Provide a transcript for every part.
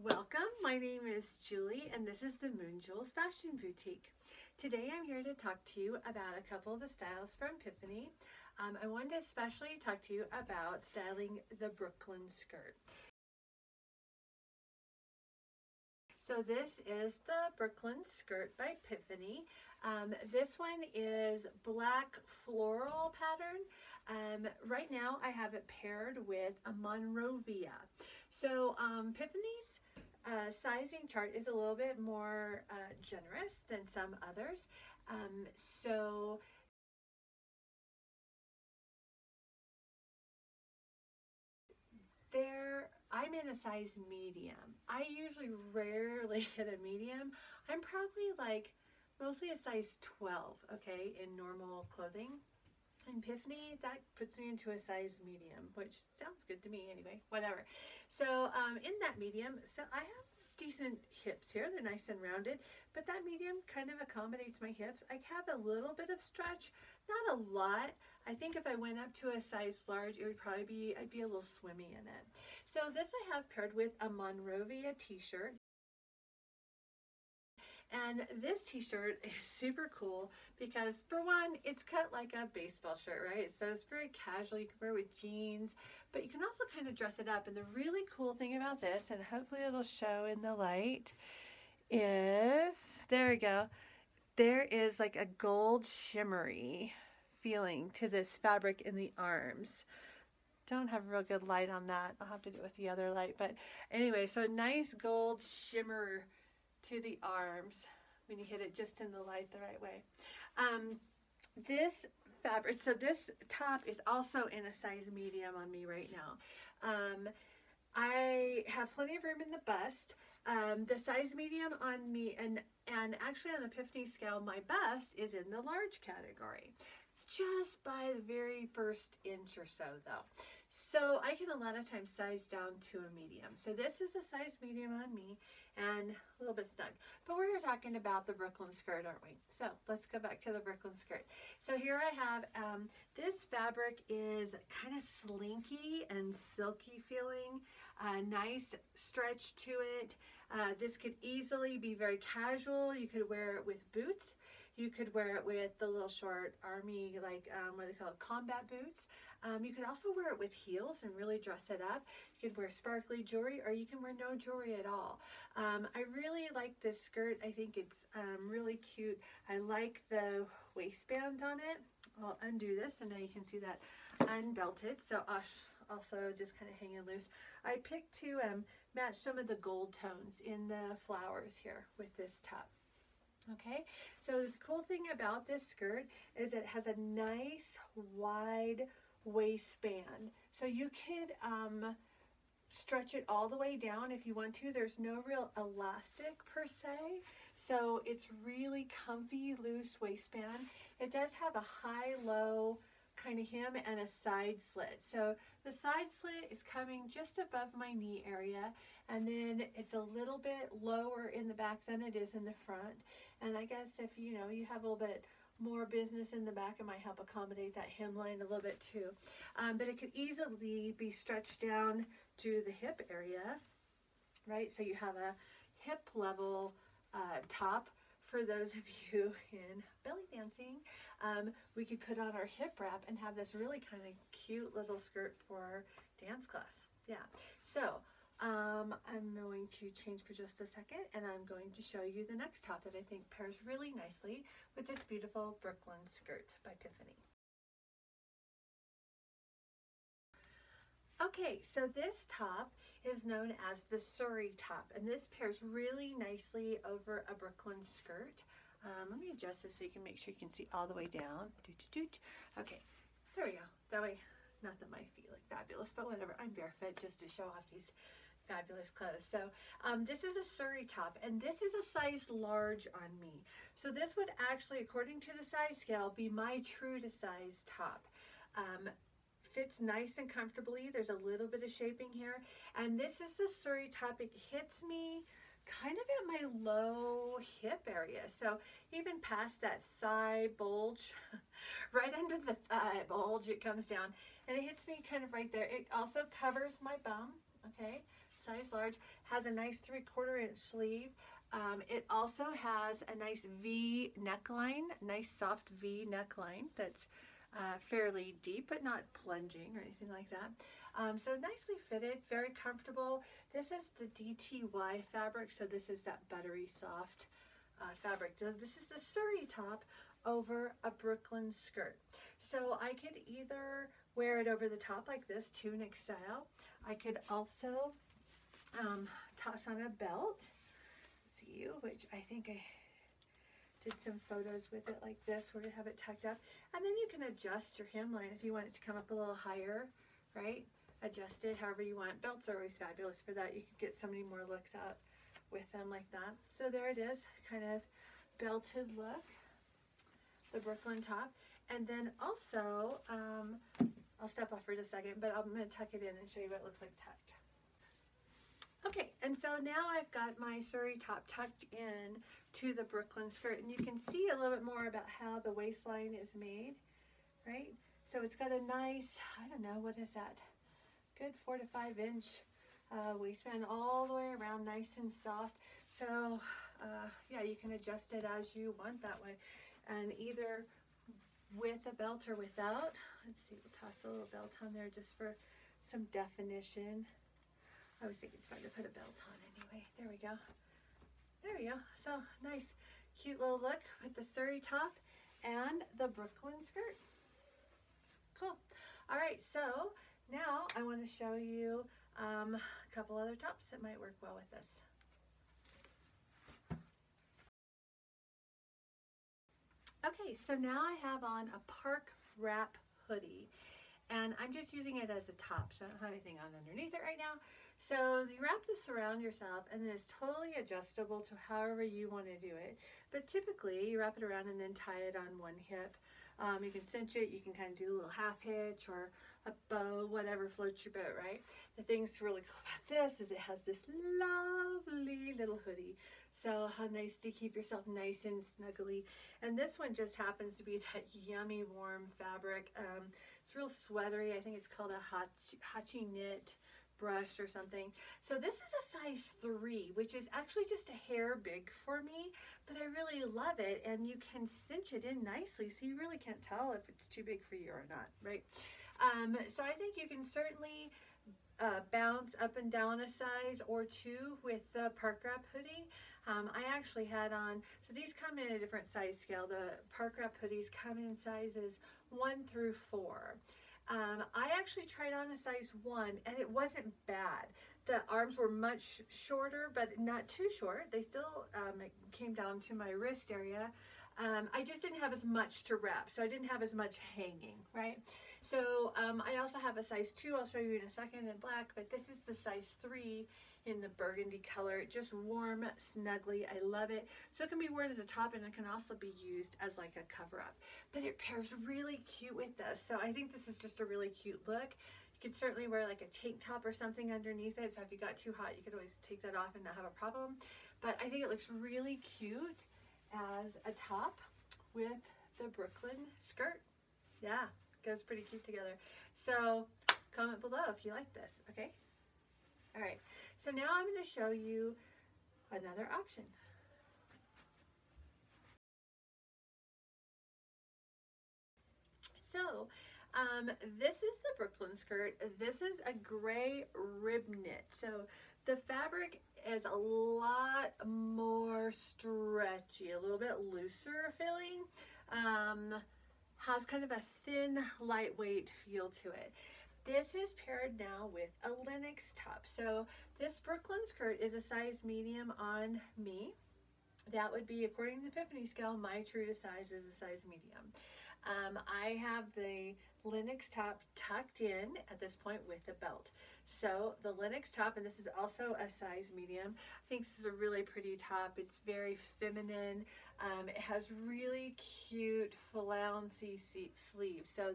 Welcome, my name is Julie and this is the Moonjulz Fashion Boutique. Today I'm here to talk to you about a couple of the styles from Piphany. I wanted to especially talk to you about styling the Brooklyn skirt. So this is the Brooklyn skirt by Piphany. This one is black floral pattern. Right now I have it paired with a Monrovia. So Piphany's sizing chart is a little bit more generous than some others. So I'm in a size medium. I usually rarely hit a medium. I'm probably like mostly a size 12, okay, in normal clothing. And Piphany, that puts me into a size medium, which sounds good to me anyway, whatever. So in that medium, so I have decent hips here. They're nice and rounded, but that medium kind of accommodates my hips. I have a little bit of stretch, not a lot. I think if I went up to a size large, it would probably be, I'd be a little swimmy in it. So this I have paired with a Monrovia t-shirt. And this t-shirt is super cool because, for one, it's cut like a baseball shirt, right? So it's very casual. You can wear it with jeans, but you can also kind of dress it up. And the really cool thing about this, and hopefully it'll show in the light, is, there we go, there is like a gold shimmery feeling to this fabric in the arms. Don't have a real good light on that. I'll have to do it with the other light. But anyway, so nice gold shimmer to the arms when you hit it just in the light the right way. This fabric, so this top is also in a size medium on me right now. I have plenty of room in the bust. The size medium on me, and actually on the Piphany scale, my bust is in the large category, just by the very first inch or so though. So I can a lot of times size down to a medium. So this is a size medium on me and a little bit snug. But we're talking about the Brooklyn skirt, aren't we? So let's go back to the Brooklyn skirt. So here I have, this fabric is kind of slinky and silky feeling, nice stretch to it. This could easily be very casual. You could wear it with boots. You could wear it with the little short army, like what they call it, combat boots. You could also wear it with heels and really dress it up. You could wear sparkly jewelry, or you can wear no jewelry at all. I really like this skirt. I think it's really cute. I like the waistband on it. I'll undo this, and now you can see that unbelted. So also just kind of hanging loose. I picked to match some of the gold tones in the flowers here with this top. Okay, so the cool thing about this skirt is it has a nice wide waistband. So you could stretch it all the way down if you want to. There's no real elastic per se. So it's really comfy, loose waistband. It does have a high-low kind of hem and a side slit. So the side slit is coming just above my knee area, and then it's a little bit lower in the back than it is in the front. And I guess if you have a little bit more business in the back, it might help accommodate that hemline a little bit too. But it could easily be stretched down to the hip area, right? So you have a hip level top. For those of you in belly dancing, we could put on our hip wrap and have this really kind of cute little skirt for dance class. Yeah, so I'm going to change for just a second, and I'm going to show you the next top that I think pairs really nicely with this beautiful Brooklyn skirt by Piphany. Okay, so this top is known as the Surrey top, and this pairs really nicely over a Brooklyn skirt. Let me adjust this so you can make sure you can see all the way down. Okay, there we go. That way, not that my feet look fabulous, but whatever. I'm barefoot just to show off these fabulous clothes. So this is a Surrey top, and this is a size large on me. So this would actually, according to the size scale, be my true to size top. Fits nice and comfortably. There's a little bit of shaping here, and this is the Surrey top. It hits me kind of at my low hip area, so even past that thigh bulge, right under the thigh bulge, it comes down and it hits me kind of right there. It also covers my bum, okay, size large. Has a nice 3/4 inch sleeve. It also has a nice V neckline, nice soft V neckline that's fairly deep, but not plunging or anything like that. So nicely fitted, very comfortable. This is the DTY fabric, so this is that buttery soft fabric. So this is the Surrey top over a Brooklyn skirt. So I could either wear it over the top like this, tunic style. I could also toss on a belt, which I think I did some photos with it like this, where you have it tucked up. And then you can adjust your hemline if you want it to come up a little higher, right? Adjust it however you want. Belts are always fabulous for that. You could get so many more looks out with them like that. So there it is, kind of belted look, the Brooklyn top. And then also, I'll step off for just a second, but I'm going to tuck it in and show you what it looks like tucked. Okay, and so now I've got my Surrey top tucked in to the Brooklyn skirt, and you can see a little bit more about how the waistline is made, right? So it's got a nice, I don't know, what is that? Good 4 to 5 inch waistband all the way around, nice and soft. So yeah, you can adjust it as you want that way, and either with a belt or without. Let's see, we'll toss a little belt on there just for some definition. I always think it's fun to put a belt on anyway. There we go. There we go. So nice, cute little look with the Surrey top and the Brooklyn skirt. Cool. All right, so now I want to show you a couple other tops that might work well with this. Okay, so now I have on a park wrap hoodie, and I'm just using it as a top, so I don't have anything on underneath it right now. So you wrap this around yourself, and then it's totally adjustable to however you want to do it. But typically, you wrap it around and then tie it on one hip. You can cinch it, you can kind of do a little half hitch or a bow, whatever floats your boat, right? The thing that's really cool about this is it has this lovely little hoodie. So how nice to keep yourself nice and snuggly. And this one just happens to be that yummy warm fabric. It's real sweatery. I think it's called a hachi knit brush or something. So this is a size 3, which is actually just a hair big for me, but I really love it, and you can cinch it in nicely, so you really can't tell if it's too big for you or not, right? So I think you can certainly bounce up and down a size or 2 with the park wrap hoodie. I actually had on, so these come in a different size scale. The park wrap hoodies come in sizes 1 through 4. I actually tried on a size 1, and it wasn't bad. The arms were much shorter, but not too short. They still came down to my wrist area. I just didn't have as much to wrap, so I didn't have as much hanging, right? So I also have a size 2, I'll show you in a second, in black, but this is the size 3 in the burgundy color. Just warm, snuggly. I love it. So it can be worn as a top, and it can also be used as like a cover up. But it pairs really cute with this. So I think this is just a really cute look. You could certainly wear like a tank top or something underneath it. So if you got too hot, you could always take that off and not have a problem. But I think it looks really cute as a top with the Brooklyn skirt. Yeah, goes pretty cute together. So comment below if you like this, okay? All right, so now I'm going to show you another option. So this is the Brooklyn skirt. This is a gray rib knit. So the fabric is a lot more stretchy, a little bit looser feeling. Has kind of a thin, lightweight feel to it. This is paired now with a Lynx top. So this Brooklyn skirt is a size medium on me. That would be, according to the Piphany scale, my true to size is a size medium. I have the Lynx top tucked in at this point with a belt. So the Lynx top, and this is also a size medium. I think this is a really pretty top. It's very feminine. It has really cute flouncy sleeves. So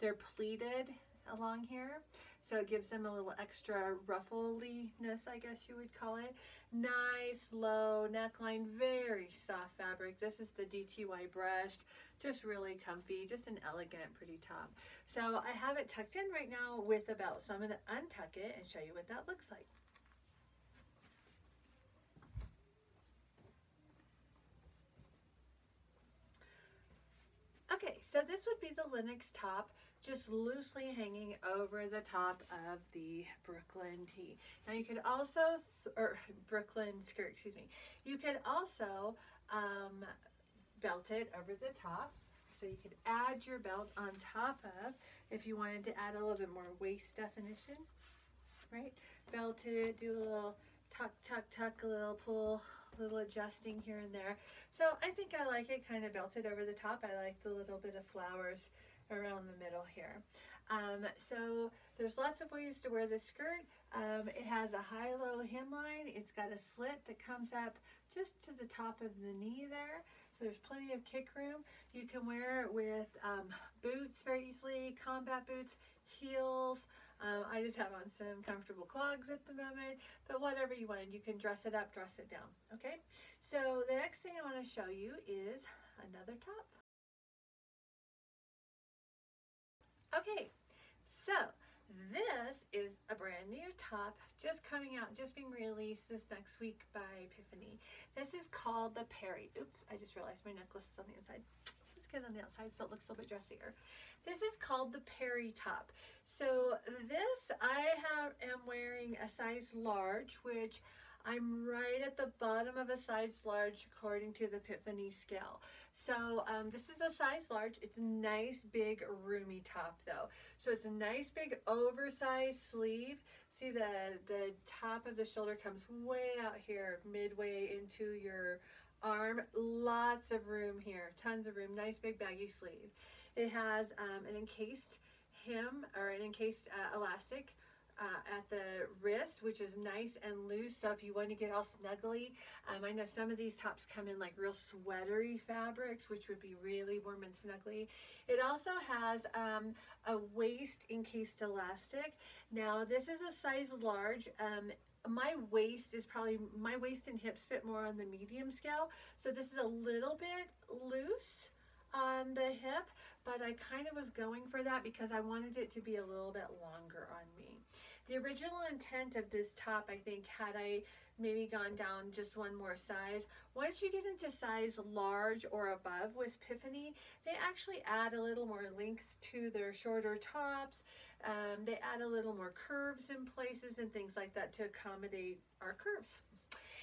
they're pleated along here, so it gives them a little extra ruffliness, I guess you would call it. Nice low neckline, very soft fabric. This is the DTY brushed, just really comfy, just an elegant, pretty top. So I have it tucked in right now with a belt, so I'm going to untuck it and show you what that looks like. So this would be the Lenox top, just loosely hanging over the top of the Brooklyn tee. Now you could also, or Brooklyn skirt, excuse me. You could also belt it over the top. So you could add your belt on top of, if you wanted to add a little bit more waist definition, right? Belt it, do a little tuck, tuck, tuck, a little pull, a little adjusting here and there. So I think I like it kind of belted over the top. I like the little bit of flowers around the middle here. So there's lots of ways to wear this skirt. It has a high-low hemline. It's got a slit that comes up just to the top of the knee there. So there's plenty of kick room. You can wear it with boots very easily, combat boots, heels. I just have on some comfortable clogs at the moment, but whatever you want, you can dress it up, dress it down, okay? So the next thing I want to show you is another top. Okay, so this is a brand new top just coming out, just being released this next week by Piphany. This is called the Perry. Oops, I just realized my necklace is on the inside. Let's get it on the outside so it looks a little bit dressier. This is called the Perry top. So this am wearing a size large, which I'm right at the bottom of a size large according to the Piphany scale. So this is a size large. It's a nice big roomy top though. So it's a nice big oversized sleeve. See the top of the shoulder comes way out here, midway into your arm. Lots of room here, tons of room, nice big baggy sleeve. It has an encased hem or an encased elastic at the wrist, which is nice and loose. So if you want to get all snuggly, I know some of these tops come in like real sweatery fabrics, which would be really warm and snuggly. It also has a waist encased elastic. Now this is a size large. My waist and hips fit more on the medium scale. So this is a little bit loose on the hip, but I kind of was going for that because I wanted it to be a little bit longer on me. The original intent of this top, I think, had I maybe gone down just one more size. Once you get into size large or above with Piphany, they actually add a little more length to their shorter tops. They add a little more curves in places and things like that to accommodate our curves.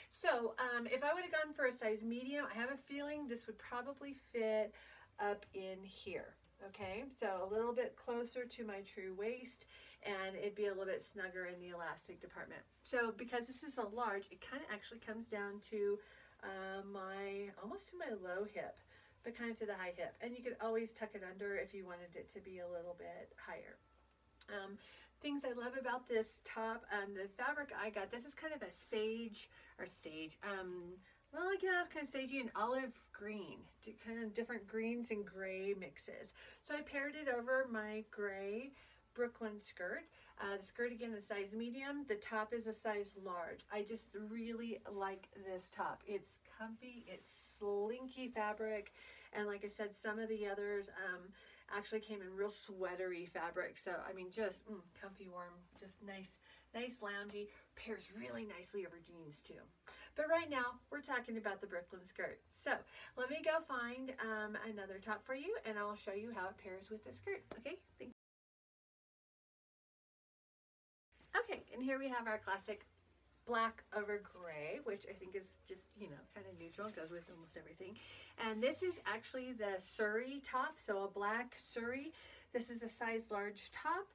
So if I would have gone for a size medium, I have a feeling this would probably fit up in here. Okay, so a little bit closer to my true waist, and it'd be a little bit snugger in the elastic department. So because this is a large, it kind of actually comes down to almost to my low hip, but kind of to the high hip. And you could always tuck it under if you wanted it to be a little bit higher. Things I love about this top, the fabric I got, this is kind of a well, I guess kind of sagey and olive green, kind of different greens and gray mixes. So I paired it over my gray Brooklyn skirt. The skirt again is size medium. The top is a size large. I just really like this top. It's comfy, it's slinky fabric, and like I said, some of the others actually came in real sweatery fabric. So I mean, just comfy, warm, just nice loungy. Pairs really nicely over jeans too. But right now we're talking about the Brooklyn skirt. So let me go find another top for you, and I'll show you how it pairs with the skirt. Okay, thanks. Okay, and here we have our classic black over gray, which I think is just, kind of neutral, goes with almost everything. And this is actually the Surrey top, so a black Surrey. This is a size large top,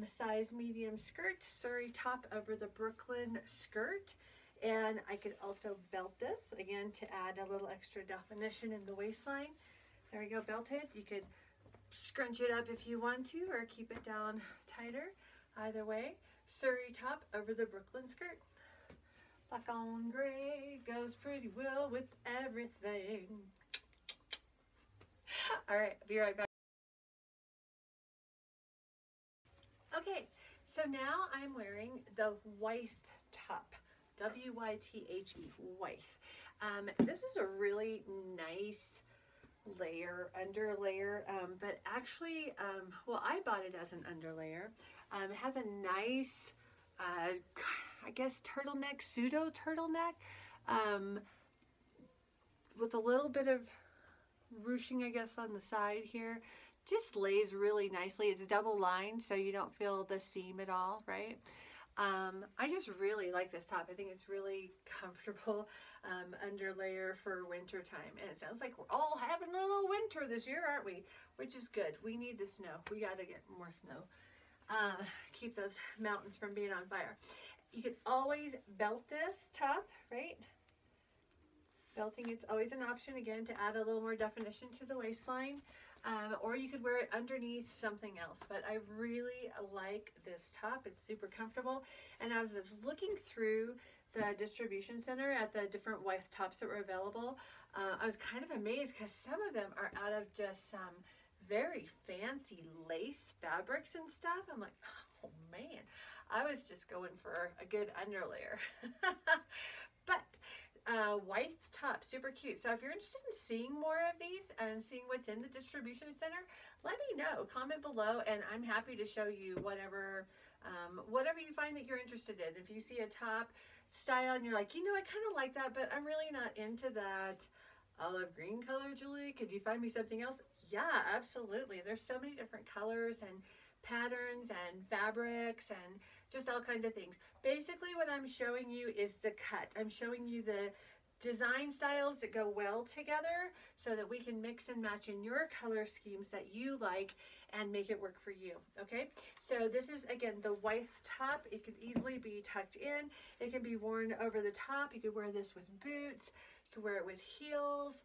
size medium skirt, Surrey top over the Brooklyn skirt. And I could also belt this, again, to add a little extra definition in the waistline. There we go, belted. You could scrunch it up if you want to, or keep it down tighter. Either way, Surrey top over the Brooklyn skirt. Black on gray goes pretty well with everything. All right, I'll be right back. Okay, so now I'm wearing the Wythe top. W-Y-T-H-E, Wythe. This is a really nice under layer, but actually, well, I bought it as an underlayer. It has a nice, I guess, turtleneck, pseudo turtleneck, with a little bit of ruching, I guess, on the side here. Just lays really nicely. It's double lined, so you don't feel the seam at all, right? I just really like this top. I think it's really comfortable under layer for winter time. And it sounds like we're all having a little winter this year, aren't we? Which is good. We need the snow. We got to get more snow. Keep those mountains from being on fire. You can always belt this top, right? Belting, it's always an option, again, to add a little more definition to the waistline. Or you could wear it underneath something else. But I really like this top. It's super comfortable. And as I was looking through the distribution center at the different white tops that were available, I was kind of amazed because some of them are out of just some very fancy lace fabrics and stuff. I'm like, oh man, I was just going for a good underlayer. But white top, super cute. So if you're interested in seeing more of these and seeing what's in the distribution center, let me know. Comment below, and I'm happy to show you whatever you find that you're interested in. If you see a top style and you're like, you know, I kind of like that, but I'm really not into that olive green color, Julie, could you find me something else? Yeah, absolutely. There's so many different colors and patterns and fabrics and just all kinds of things. Basically what I'm showing you is the cut. I'm showing you the design styles that go well together so that we can mix and match in your color schemes that you like and make it work for you. Okay, so this is, again, the white top. It could easily be tucked in. It can be worn over the top. You could wear this with boots. You could wear it with heels.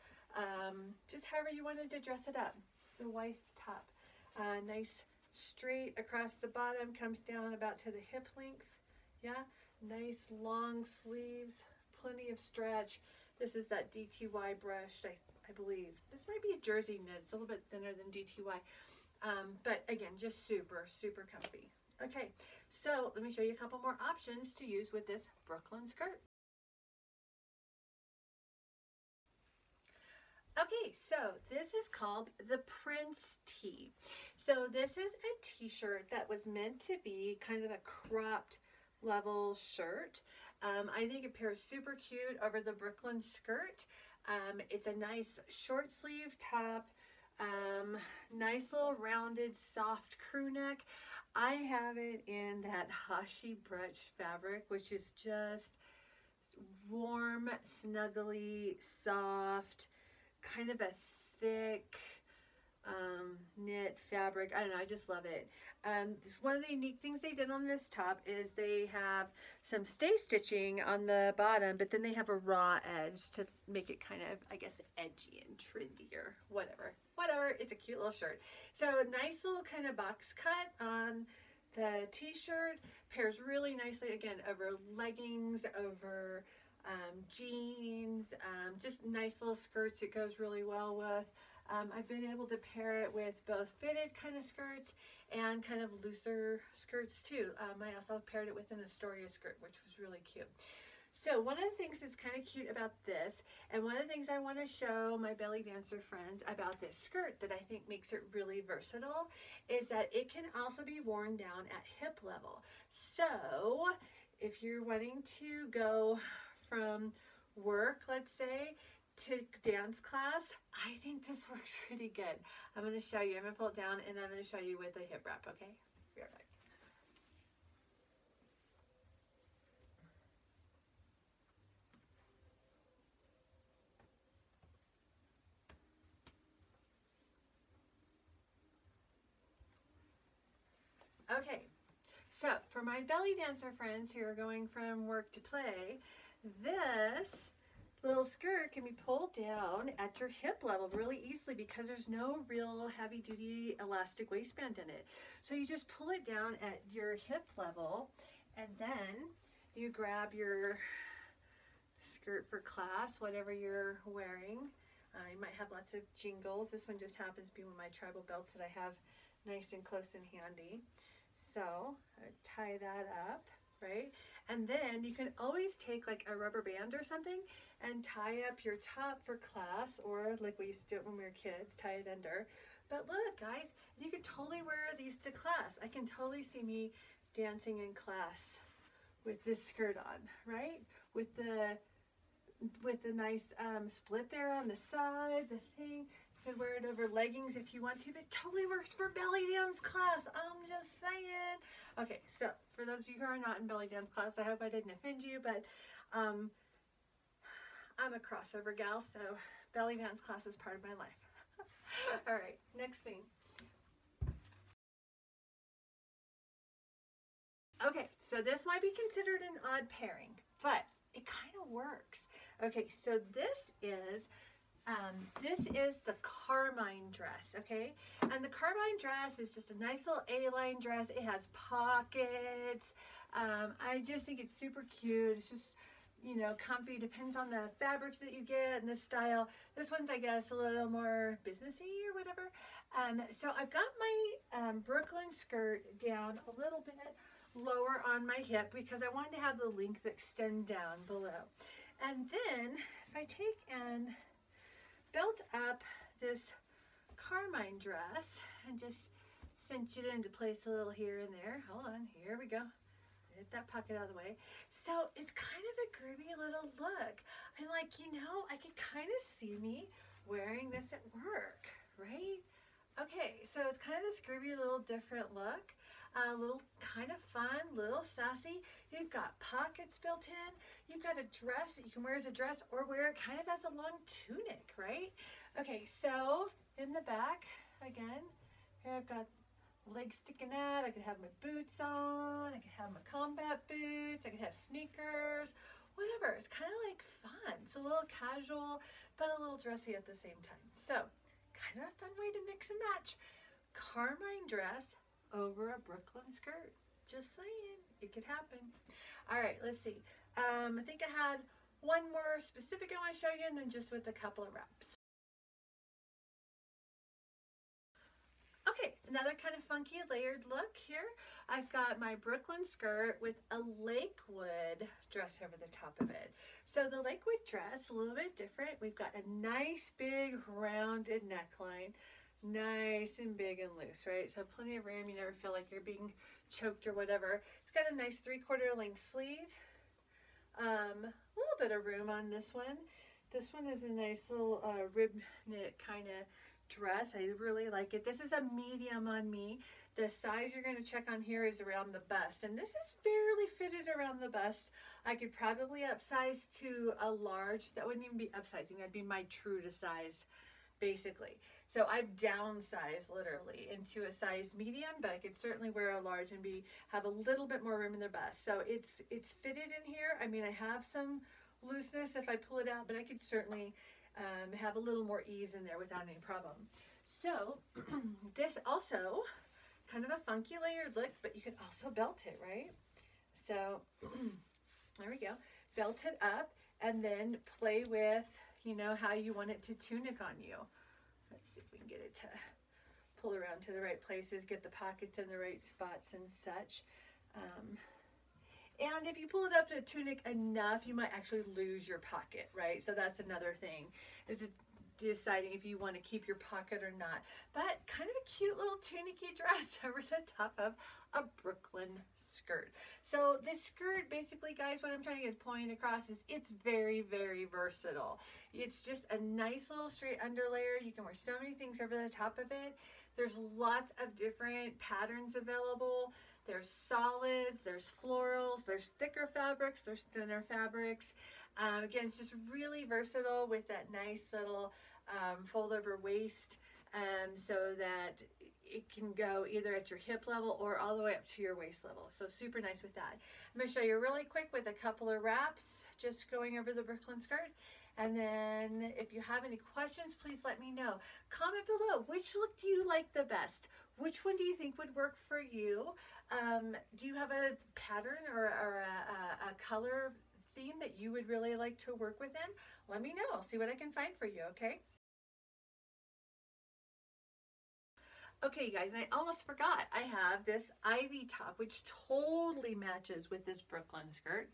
Just however you wanted to dress it up. The white top. Nice straight across the bottom, comes down about to the hip length. Yeah, nice long sleeves, plenty of stretch. This is that DTY brushed, I believe. This might be a jersey knit. It's a little bit thinner than DTY. But again, just super, super comfy. Okay, so let me show you a couple more options to use with this Brooklyn skirt. Okay, so this is called the Prince Tee. So this is a t-shirt that was meant to be kind of a cropped level shirt. I think it pairs super cute over the Brooklyn skirt. It's a nice short sleeve top, nice little rounded soft crew neck. I have it in that Hashi brooch fabric, which is just warm, snuggly, soft, kind of a thick knit fabric. I don't know, I just love it. One of the unique things they did on this top is they have some stay stitching on the bottom, but then they have a raw edge to make it kind of, I guess, edgy and trendier. Whatever, it's a cute little shirt. So nice little kind of box cut on the t-shirt, pairs really nicely, again, over leggings, over jeans, just nice little skirts it goes really well with. I've been able to pair it with both fitted kind of skirts and kind of looser skirts too. I also paired it with an Astoria skirt, which was really cute. So one of the things that's kind of cute about this, and one of the things I want to show my belly dancer friends about this skirt that I think makes it really versatile, is that it can also be worn down at hip level. So if you're wanting to go from work, let's say, to dance class, I think this works pretty good. I'm going to show you. I'm going to pull it down and I'm going to show you with a hip wrap, okay? Be right back. Okay, so for my belly dancer friends who are going from work to play, this little skirt can be pulled down at your hip level really easily because there's no real heavy-duty elastic waistband in it. So you just pull it down at your hip level, and then you grab your skirt for class, whatever you're wearing. You might have lots of jingles. This one just happens to be one of my tribal belts that I have nice and close and handy. So I tie that up, right? And then you can always take like a rubber band or something and tie up your top for class, or like we used to do it when we were kids, tie it under. But look, guys, you could totally wear these to class. I can totally see me dancing in class with this skirt on, right? With the nice split there on the side, the thing. You could wear it over leggings if you want to, but it totally works for belly dance class. I'm just saying. Okay, so for those of you who are not in belly dance class, I hope I didn't offend you, but I'm a crossover gal, so belly dance class is part of my life. All right, next thing. Okay, so this might be considered an odd pairing, but it kind of works. Okay, so this is the carmine dress, okay? And the carmine dress is just a nice little A-line dress. It has pockets. I just think it's super cute. It's just, you know, comfy. Depends on the fabric that you get and the style. This one's, I guess, a little more businessy or whatever. So I've got my Brooklyn skirt down a little bit lower on my hip because I wanted to have the length extend down below. And then if I take and belt up this carmine dress and just cinch it into place a little here and there. Hold on, here we go. Get that pocket out of the way. So it's kind of a groovy little look. I'm like, you know, I could kind of see me wearing this at work, right? Okay, so it's kind of this groovy little different look. A little kind of fun, little sassy. You've got pockets built in. You've got a dress that you can wear as a dress or wear it kind of as a long tunic, right? Okay, so in the back, again, here I've got legs sticking out. I could have my boots on. I could have my combat boots. I could have sneakers, whatever. It's kind of like fun. It's a little casual, but a little dressy at the same time. So kind of a fun way to mix and match. Carmine dress over a Brooklyn skirt. Just saying, it could happen. All right, let's see. I think I had one more specific I want to show you and then just with a couple of wraps. Okay, another kind of funky layered look here. I've got my Brooklyn skirt with a Lakewood dress over the top of it. So the Lakewood dress, a little bit different. We've got a nice big rounded neckline. Nice and big and loose, right? So plenty of room. You never feel like you're being choked or whatever. It's got a nice 3/4 length sleeve. A little bit of room on this one. This one is a nice little rib knit kind of dress. I really like it. This is a medium on me. The size you're going to check on here is around the bust, and this is fairly fitted around the bust. I could probably upsize to a large. That wouldn't even be upsizing. That'd be my true to size, basically. So I've downsized literally into a size medium, but I could certainly wear a large and have a little bit more room in the bust. So it's fitted in here. I mean, I have some looseness if I pull it out, but I could certainly have a little more ease in there without any problem. So this also kind of a funky layered look, but you could also belt it, right? So there we go. Belt it up and then play with, you know, how you want it to tunic on you. Let's see if we can get it to pull around to the right places, get the pockets in the right spots and such. And if you pull it up to a tunic enough, you might actually lose your pocket, right? So that's another thing, is deciding if you want to keep your pocket or not. But kind of a cute little tunicky dress over the top of a Brooklyn skirt. So this skirt, basically, guys, what I'm trying to get point across is it's very, very versatile. It's just a nice little straight underlayer. You can wear so many things over the top of it. There's lots of different patterns available. There's solids, there's florals, there's thicker fabrics, there's thinner fabrics. Again, it's just really versatile with that nice little fold over waist so that it can go either at your hip level or all the way up to your waist level. So super nice with that. I'm going to show you really quick with a couple of wraps, just going over the Brooklyn skirt. And then if you have any questions, please let me know. Comment below, which look do you like the best? Which one do you think would work for you? Do you have a pattern or a color theme that you would really like to work within? Let me know. I'll see what I can find for you, okay? Okay, guys, and I almost forgot. I have this ivy top, which totally matches with this Brooklyn skirt.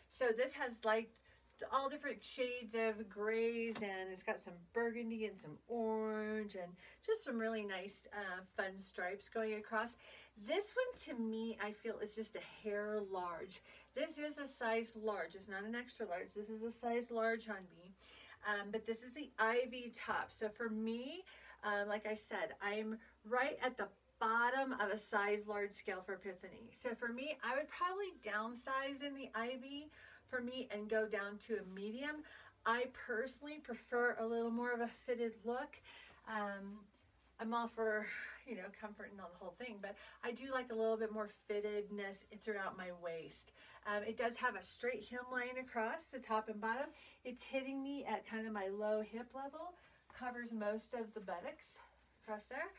So this has like all different shades of grays, and it's got some burgundy and some orange and just some really nice fun stripes going across. This one to me, I feel is just a hair large. This is a size large. It's not an extra large. This is a size large on me. but this is the Ivy top. So for me, like I said, I'm right at the bottom of a size large scale for Piphany. So for me, I would probably downsize in the Ivy for me and go down to a medium. I personally prefer a little more of a fitted look. I'm all for, you know, comfort and all the whole thing, but I do like a little bit more fittedness throughout my waist. It does have a straight hemline across the top and bottom. It's hitting me at kind of my low hip level, covers most of the buttocks across there.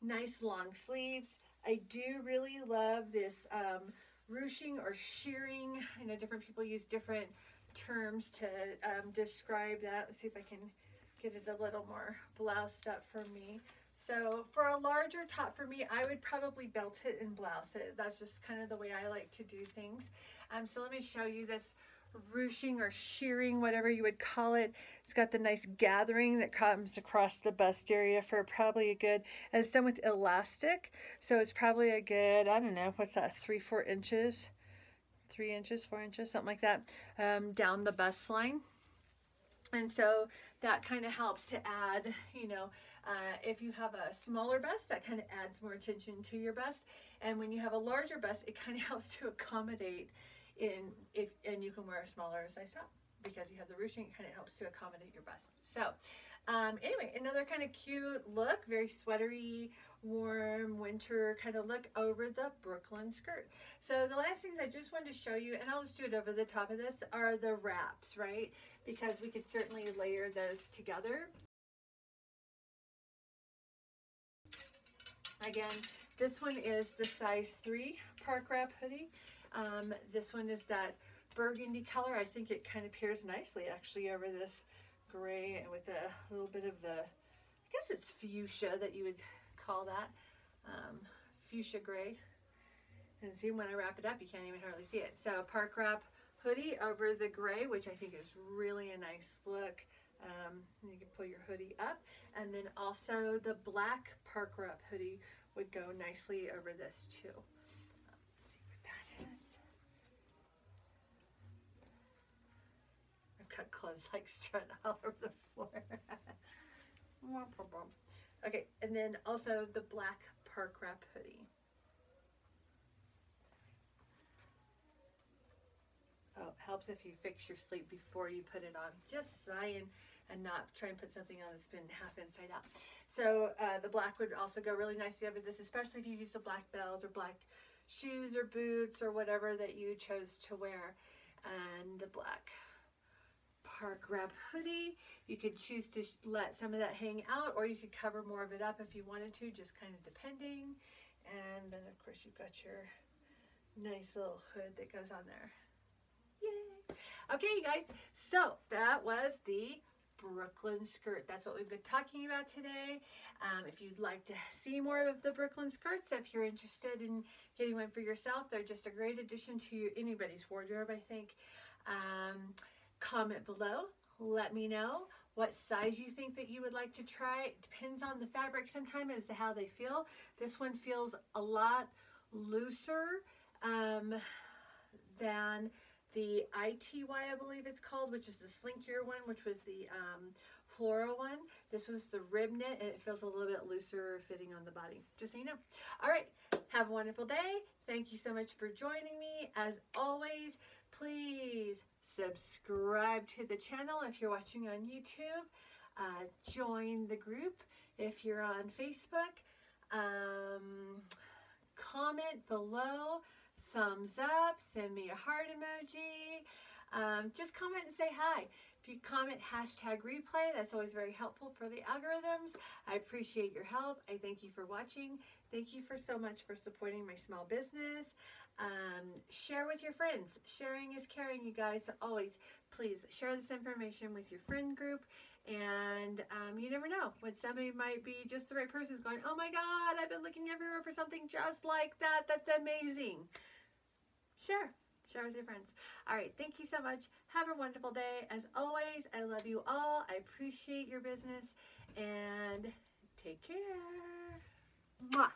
Nice long sleeves. I do really love this ruching or shearing. I know different people use different terms to describe that. Let's see if I can get it a little more bloused up for me. So for a larger top for me, I would probably belt it and blouse it. That's just kind of the way I like to do things. So let me show you this ruching or shearing, whatever you would call it. It's got the nice gathering that comes across the bust area for probably a good, and it's done with elastic. So it's probably a good, I don't know, what's that, 3-4 inches? 3 inches, 4 inches, something like that, down the bust line. And so that kind of helps to add, you know, if you have a smaller bust, that kind of adds more attention to your bust. And when you have a larger bust, it kind of helps to accommodate and you can wear a smaller size top because you have the ruching. It kind of helps to accommodate your bust. So anyway, another kind of cute look, very sweatery, warm winter kind of look over the Brooklyn skirt. So the last things I just wanted to show you, and I'll just do it over the top of this, are the wraps, right? Because we could certainly layer those together. Again, this one is the size 3 park wrap hoodie. This one is that burgundy color. I think it kind of pairs nicely actually over this gray with a little bit of the, I guess it's fuchsia that you would call that, fuchsia gray. And see, when I wrap it up, you can't even hardly see it. So park wrap hoodie over the gray, which I think is really a nice look. You can pull your hoodie up, and then also the black park wrap hoodie would go nicely over this too. Let's see what that is. I've got clothes like strut all over the floor. Okay, and then also the black park wrap hoodie. Oh, it helps if you fix your sleeve before you put it on. Just saying, and not try and put something on that's been half inside out. So the black would also go really nicely over this, especially if you use a black belt or black shoes or boots or whatever that you chose to wear. And the black park wrap hoodie, you could choose to let some of that hang out, or you could cover more of it up if you wanted to, just kind of depending. And then of course you've got your nice little hood that goes on there. Yay! Okay, you guys, so that was the Brooklyn skirt. That's what we've been talking about today. If you'd like to see more of the Brooklyn skirts, if you're interested in getting one for yourself, they're just a great addition to anybody's wardrobe, I think. Comment below. Let me know what size you think that you would like to try. It depends on the fabric sometimes as to how they feel. This one feels a lot looser than the ITY, I believe it's called, which is the slinkier one, which was the floral one. This was the rib knit, and it feels a little bit looser fitting on the body, just so you know. All right, have a wonderful day. Thank you so much for joining me. As always, please subscribe to the channel if you're watching on YouTube. Join the group if you're on Facebook. Comment below. Thumbs up, send me a heart emoji, just comment and say hi. If you comment #replay, that's always very helpful for the algorithms. I appreciate your help. I thank you for watching. Thank you so much for supporting my small business. Share with your friends. Sharing is caring, you guys. So always, please share this information with your friend group. And you never know when somebody might be just the right person, going, oh my God, I've been looking everywhere for something just like that. That's amazing. Share with your friends. All right, thank you so much. Have a wonderful day. As always, I love you all. I appreciate your business, and take care. Mwah.